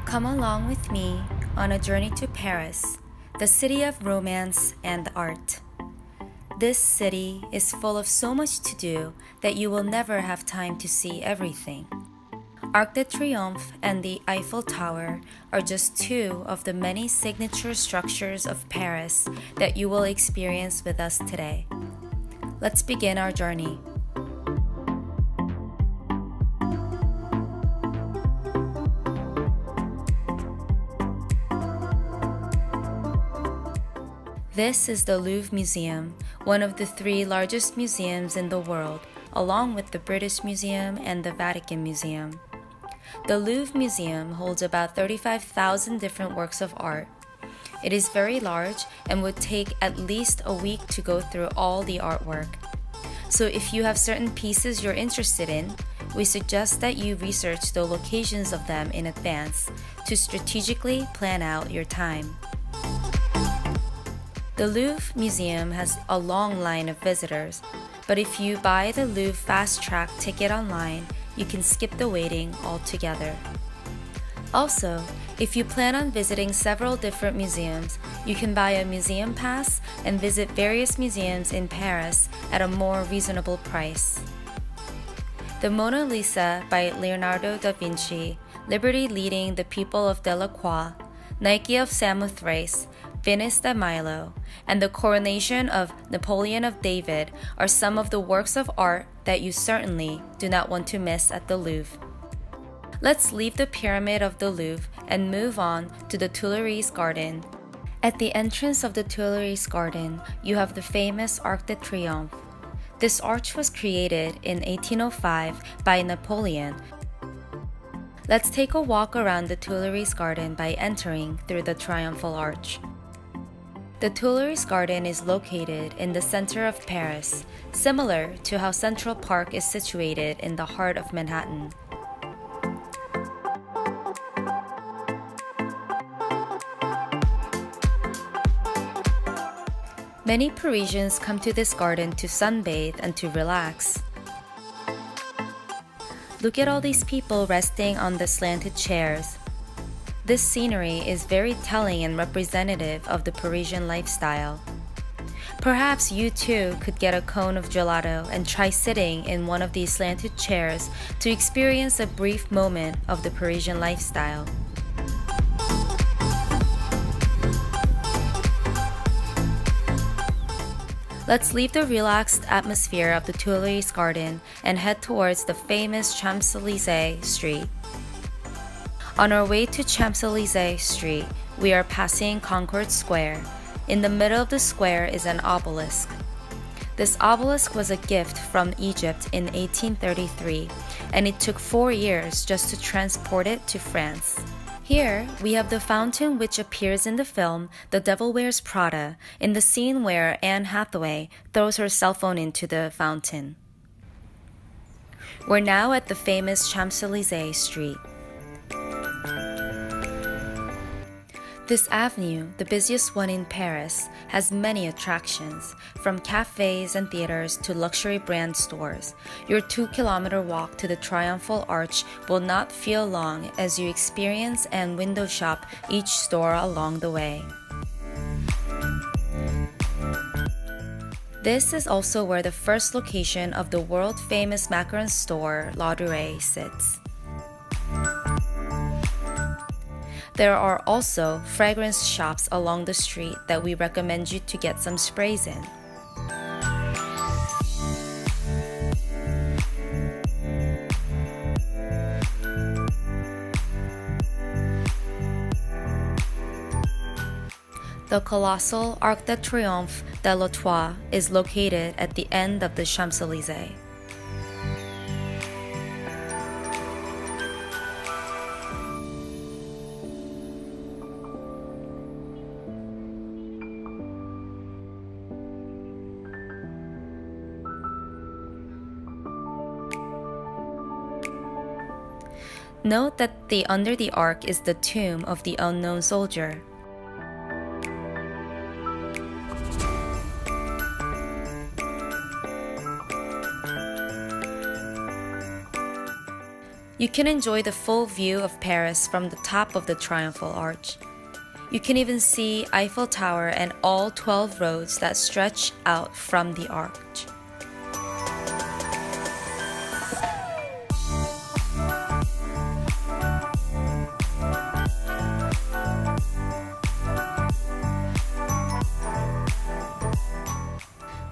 Come along with me on a journey to Paris, the city of romance and art. This city is full of so much to do that you will never have time to see everything. Arc de Triomphe and the Eiffel Tower are just two of the many signature structures of Paris that you will experience with us today. Let's begin our journey. This is the Louvre Museum, one of the three largest museums in the world, along with the British Museum and the Vatican Museum. The Louvre Museum holds about 35,000 different works of art. It is very large and would take at least a week to go through all the artwork. So if you have certain pieces you're interested in, we suggest that you research the locations of them in advance to strategically plan out your time. The Louvre Museum has a long line of visitors, but if you buy the Louvre Fast Track ticket online, you can skip the waiting altogether. Also, if you plan on visiting several different museums, you can buy a museum pass and visit various museums in Paris at a more reasonable price. The Mona Lisa by Leonardo da Vinci, Liberty Leading the People of Delacroix, Nike of Samothrace, Venice de Milo, and the Coronation of Napoleon of David are some of the works of art that you certainly do not want to miss at the Louvre. Let's leave the Pyramid of the Louvre and move on to the Tuileries Garden. At the entrance of the Tuileries Garden, you have the famous Arc de Triomphe. This arch was created in 1805 by Napoleon. Let's take a walk around the Tuileries Garden by entering through the Triumphal Arch. The Tuileries Garden is located in the center of Paris, similar to how Central Park is situated in the heart of Manhattan. Many Parisians come to this garden to sunbathe and to relax. Look at all these people resting on the slanted chairs. This scenery is very telling and representative of the Parisian lifestyle. Perhaps you too could get a cone of gelato and try sitting in one of these slanted chairs to experience a brief moment of the Parisian lifestyle. Let's leave the relaxed atmosphere of the Tuileries Garden and head towards the famous Champs-Élysées street. On our way to Champs-Élysées Street, we are passing Concorde Square. In the middle of the square is an obelisk. This obelisk was a gift from Egypt in 1833, and it took 4 years just to transport it to France. Here, we have the fountain which appears in the film The Devil Wears Prada, in the scene where Anne Hathaway throws her cell phone into the fountain. We're now at the famous Champs-Élysées Street. This avenue, the busiest one in Paris, has many attractions, from cafes and theaters to luxury brand stores. Your 2-kilometer walk to the Triumphal Arch will not feel long as you experience and window shop each store along the way. This is also where the first location of the world-famous macaron store, La Durée, sits. There are also fragrance shops along the street that we recommend you to get some sprays in. The colossal Arc de Triomphe de l'Étoile is located at the end of the Champs-Élysées. Note that under the arch is the tomb of the unknown soldier. You can enjoy the full view of Paris from the top of the Triumphal Arch. You can even see Eiffel Tower and all 12 roads that stretch out from the arch.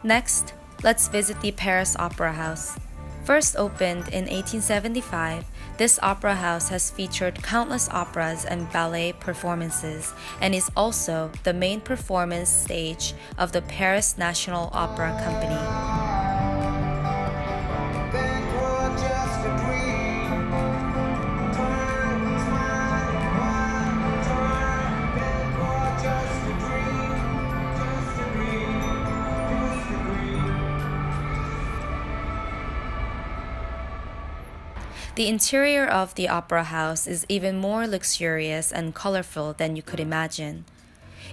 Next, let's visit the Paris Opera House. First opened in 1875, this opera house has featured countless operas and ballet performances and is also the main performance stage of the Paris National Opera Company. The interior of the opera house is even more luxurious and colorful than you could imagine.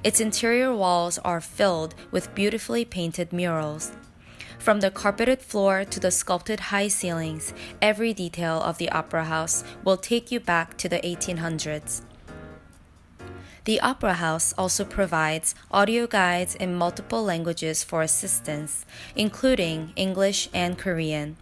Its interior walls are filled with beautifully painted murals. From the carpeted floor to the sculpted high ceilings, every detail of the opera house will take you back to the 1800s. The opera house also provides audio guides in multiple languages for assistance, including English and Korean.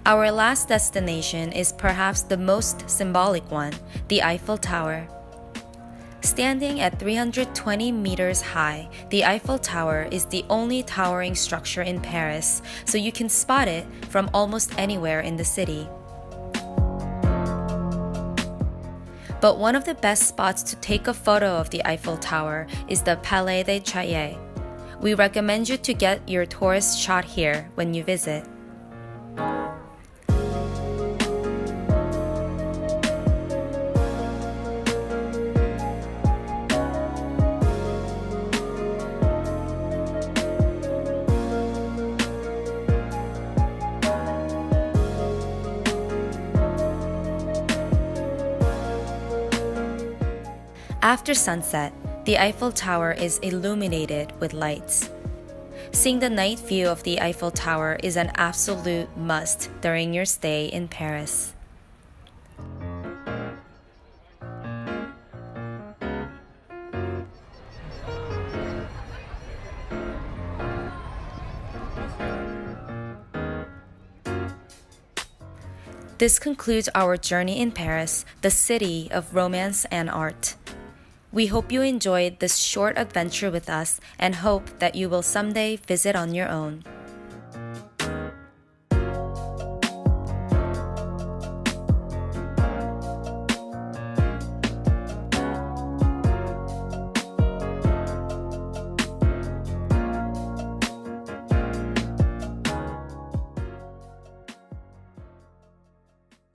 Our last destination is perhaps the most symbolic one, the Eiffel Tower. Standing at 320 meters high, the Eiffel Tower is the only towering structure in Paris, so you can spot it from almost anywhere in the city. But one of the best spots to take a photo of the Eiffel Tower is the Palais des Chaillets. We recommend you to get your tourist shot here when you visit. After sunset, the Eiffel Tower is illuminated with lights. Seeing the night view of the Eiffel Tower is an absolute must during your stay in Paris. This concludes our journey in Paris, the city of romance and art. We hope you enjoyed this short adventure with us and hope that you will someday visit on your own.